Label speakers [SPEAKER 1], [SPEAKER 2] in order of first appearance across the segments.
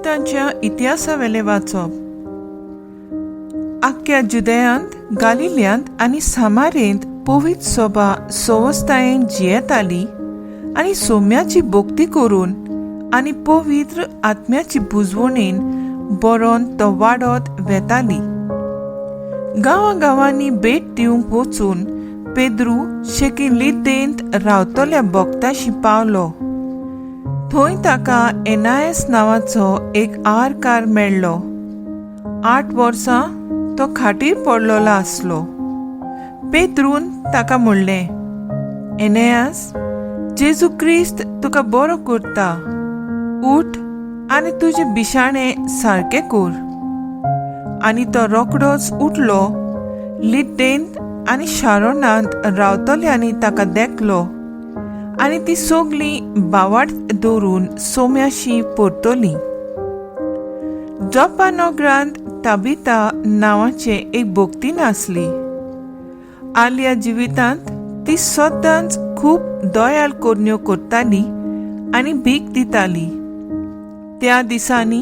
[SPEAKER 1] देवदूतांच्या इतिहासावेले वाचप. आख्ख्या जुदेयांत, गालिल्यांत आनी सामारेंत पवित्र सभा सवस्थायेन जियेताली आनी सोम्याची भोक्ती करून आनी पवित्र आत्म्याची बुजवणेन बरोवन तो वाडत वेताली. गांवांनी भेट दिवंक वचून पेद्रू शेकी लिद्देंत रावतल्या भक्ताशी पावलो. थंय ताका एनायस नांवाचो एक आरकार मेळ्ळो. 8 वर्सां तो खाटीर पडलोलो आसलो. पेद्रून ताका म्हणलें, एनेयास, जेजू क्रिस्त तुका बरो करता. उठ आनी तुजें बिशाणें सारकें कर. आनी तो रोखडोच उठलो. लिद्देंत आनी शारोनांत रावतल्यांनी ताका देखलो आनी ती सगळीं बावाड दवरून सोम्याशी परतली. जोप्पा नगरांत ताबिता नांवाचे एक भोक्तीन आसली. आल्या जिवितांत ती सदांच खूब दयाळ करण्यो करताली आनी भीक दिताली. त्या दिसांनी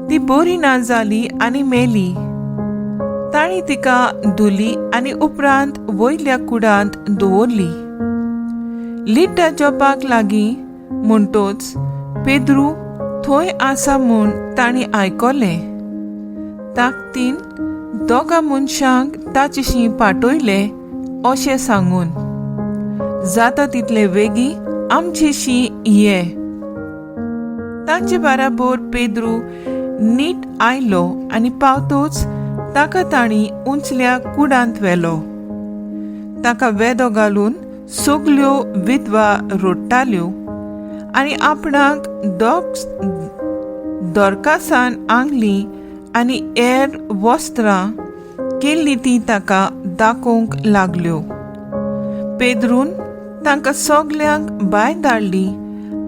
[SPEAKER 1] ती बरी ना जाली आनी मेली. ताणी तिका धुली आनी उपरांत वयल्या कुडांत दवरली. लिड्डा जोपाक लागीं म्हणटोच पेद्रू थंय आसा म्हूण ताणी आयकलें. ताकतीन दोगा मनशांक ताचेशी पाठयले अशें सांगून, जाता तितले बेगी आमचेशी ये. तांचे बाराबर पेद्रू नीट आयलो आनी पावतोच ताका ताणी उंचल्या कुडांत व्हेलो. ताका वेदो घालून सगल्यो विधवा रोडटाल्यो आनी आपणाक दोरकासान आंगली आनी हेर वस्त्रां केल्ली ती ताका दाखोवंक लागल्यो. पेद्रून तांकां सगल्यांक भायर धाडली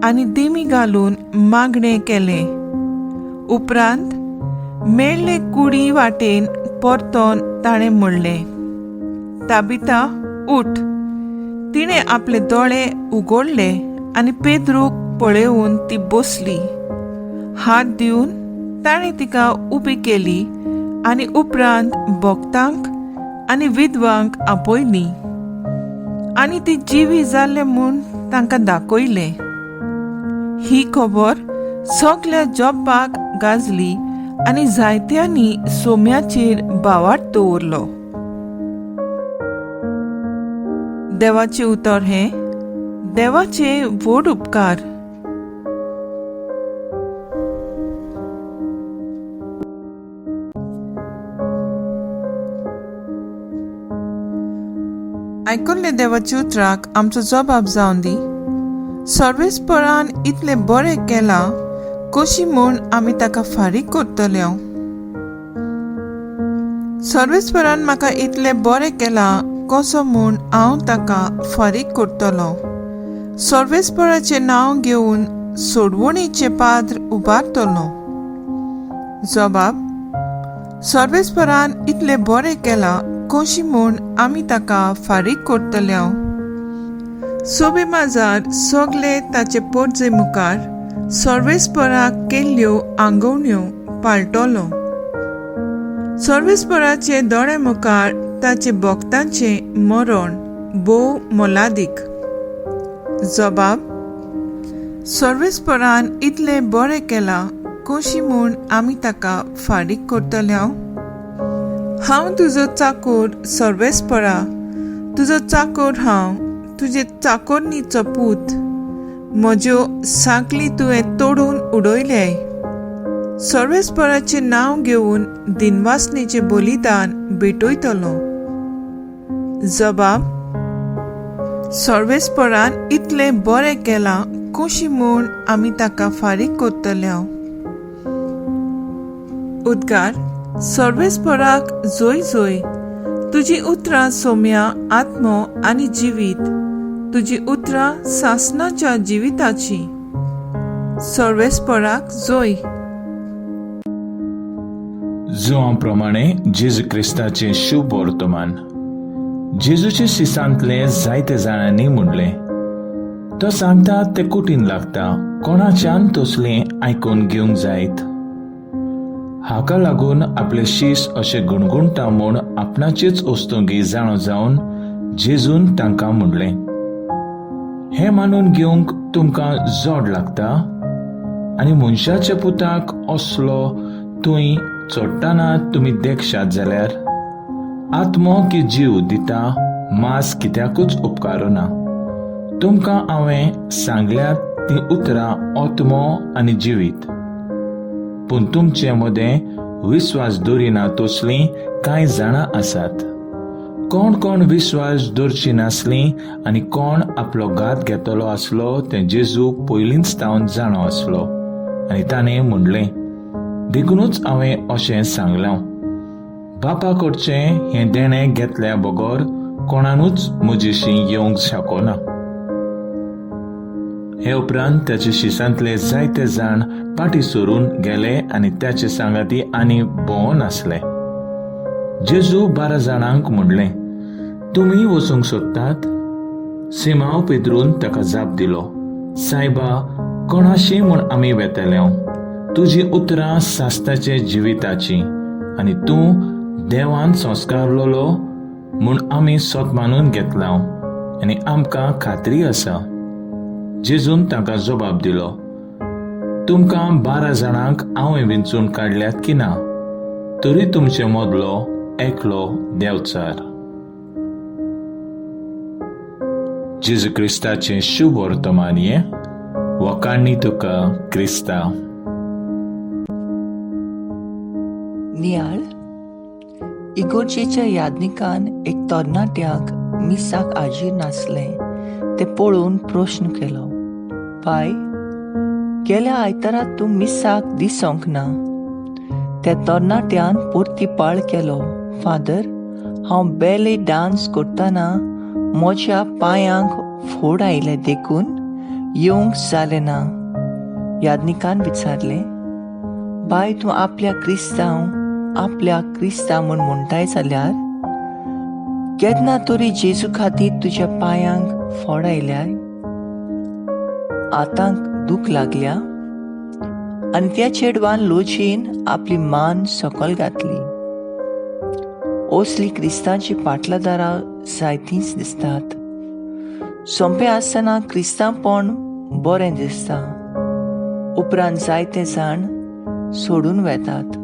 [SPEAKER 1] आनी दिमी घालून मागणें केलें. उपरांत मेळ्ळे कुडी वाटेन परतोन ताणें म्हणलें, ताबिता, उठ. तिणें आपले दोळे उगडले आनी पेद्रूक पळयोवन ती बसली. हात दिवन ताणें तिका उबी केली आनी उपरांत भक्तांक आनी विधवांक आपयली आनी ती जिवी जाल्ले म्हूण तांकां दाखयलें. ही खबर सगल्या जोब्बाक गाजली आनी जायत्यांनी सोम्याचेर बावाड दवरलो. देवाचे उतर हे देवाचे व्हड उपकार. आयकल्ले देवाच्या उतराक आमचो जबाब जावन दी. सर्वेस्परान इतले बरें केलां, कशी म्हूण आमी ताका फारीक करतले. सर्वेस्परान म्हाका इतले बरें केलां, कसो म्हूण हांव ताका फारीक करतलो. सर्वेस्पराचें नांव घेवन सोडवणीचे पाद्र उबारतलो. जबाब, सर्वेस्परान इतले बरें केलां, कशी म्हूण आमी ताका फारीक करतले. सोबेमाजार सगळे ताचे परजे मुखार सर्वेस्पराक केल्ल्यो आंगवण्यो पाळटलो. सर्वेस्पराचे दोळे मुखार ताचे भक्तांचे मरण भोव मोलादीक. जबाब, सर्वेस्परान इतले बरें केलां, कशी म्हूण आमी ताका फारीक करतले. हांव तुजो चाकर सर्वेस्परा, तुजो चाकर हांव, तुजे चाकरणीचो पूत. म्हज्यो सांकली तुवें तोडून उडयले. सर्वेस्पराचें नांव घेवन दिनवासनेचें बलिदान भेटयतलो. जबाब, सर्वेस्परान इतले बरें केलां, कशी म्हूण आमी ताका फारीक करतले. उद्गार. सर्वेस्पराक जोय जोय. तुजी उतरां सोम्या आत्मो आनी जिवीत. तुजी उतरां सासणाच्या जिविताची. सर्वेस्पराक जोय.
[SPEAKER 2] जुआं प्रमाणे जेजू क्रिस्ताचे शुभ वर्तमान. जेजूचे शिसांतले जायते जाणांनी म्हणलें, तो सांगता ते कठीण लागता, कोणाच्यान तसलें आयकून घेवंक जायत. हाका लागून आपले शीस अशे गुणगुणटा म्हूण आपणाचीच ओस्तुंगी जाणो जावन जेजून तांकां म्हणलें, हें मानून घेवंक तुमकां जोड लागता, आनी मनशाच्या पुताक असलो थंय चोडटाना तुमी देखशात जाल्यार आत्मो की जीव दिता मांस कित्याकूच उपकारना. तुमकां हांवें सांगल्यात ती उतरां आत्मो आनी जिवीत, पूण तुमचे मदें विस्वास दवरिना तसलीं कांय जाणां आसात. कोण कोण विस्वास दवरची नासलीं आनी कोण आपलो घात घेतलो आसलो तें जेजू पयलींच तावन जाणो आसलो, आनी ताणें म्हणलें, देखूनच हांवें अशें सांगलां, बापा कडचें हें देणें घेतल्या बगर कोणानूच म्हजेशी येवंक शकना. हे उपरांत त्याचे शिसांतले जायते जाण पाटी सोरून गेले आनी त्याचे सांगाती आनी भोंवून आसले. जेजू 12 जाणांक म्हणलें, तुमी वचूंक सोदतात? सिमांव पेद्रून ताका जाप दिलो, सायबा, कोणाशी म्हूण आमी वेतले? तुजी उतरां सास्ताचे जिविताची, आनी तूं देवान संस्कारलोलो म्हूण आमी सोत मानून घेतला, आनी आमकां खात्री आसा. जेजून तांकां जबाब दिलो, तुमकां 12 जाणांक हांवें विंचून काडल्यात की ना, तरी तुमचे मदलो एकलो देंवचार. जेजू क्रिस्ताचें शुभ वर्तमान हें, वखाणणी तुका क्रिस्ता.
[SPEAKER 3] नियाळ. इगोर्जेच्या यादनिकान एक तरणाट्याक मिसाक आजीर नासलें ते पळोवन प्रश्न केलो, बाय, गेल्या आयतारात तूं मिसाक दिसोंक ना. त्या तरणाट्यान परतीपाळ केलो, फादर, हांव बेले डान्स करतना म्हज्या पांयांक फोड आयले देखून येवंक जालें ना. यादनिकान विचारलें, बाय, तूं आपल्याक क्रिस्तांव म्हूण म्हणटाय जाल्यार केन्ना तरी जेजू खातीर तुज्या पांयांक फोड आयल्याय? आतां दूख लागल्या? आनी त्या चेडवान लोचयेन आपली मान सकयल घातली. असली क्रिस्तांची पाटलादारां जायतींच दिसतात. सोंपें आसतना क्रिस्तांवपण बरें दिसता, उपरांत जायते जाण सोडून वेतात.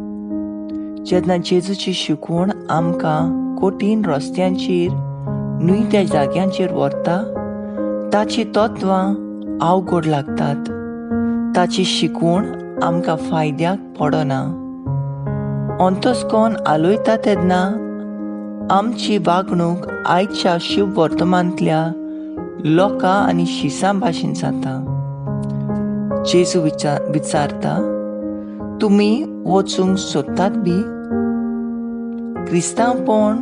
[SPEAKER 3] जेन्ना जेजूची शिकवण आमकां कठीण रस्त्यांचेर न्हय त्या जाग्यांचेर व्हरता, ताची तत्वां अवघड लागतात. ताची शिकवण आमकां फायद्याक पडना. अंतस कोण आलोयता तेन्ना आमची वागणूक आयच्या शुभ वर्तमानांतल्या लोकां आनी शिसां भाशेन जाता. जेजू विचारता, तुमी वचूंक सोदतात बी? क्रिस्तांवपण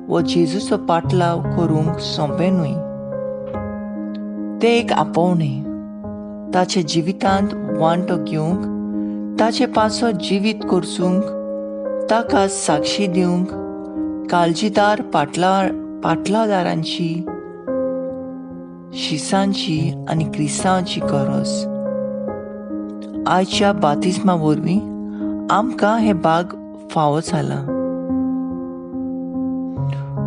[SPEAKER 3] वो जेजूचो पाटलाव करूंक सोंपें न्हय. तें एक आपोवणें. ताचे जिवितांत वांटो घेवंक, ताचे पासो जिवीत करचूंक, ताका साक्षी दिवंक काळजीदार पाटलादारांची, शिसांची आनी क्रिस्तांवांची गरज. आयच्या बातिस्मा वरवीं आमकां हे भाग फावो जाला.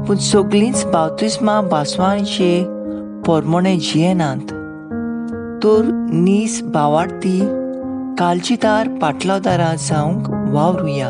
[SPEAKER 3] पूण सगळींच बातिस्मा भासवांचे पोरमोणे जियेनात. तर नीस भावार्थी काळजीदार पाटलादारां जावंक वावरुया.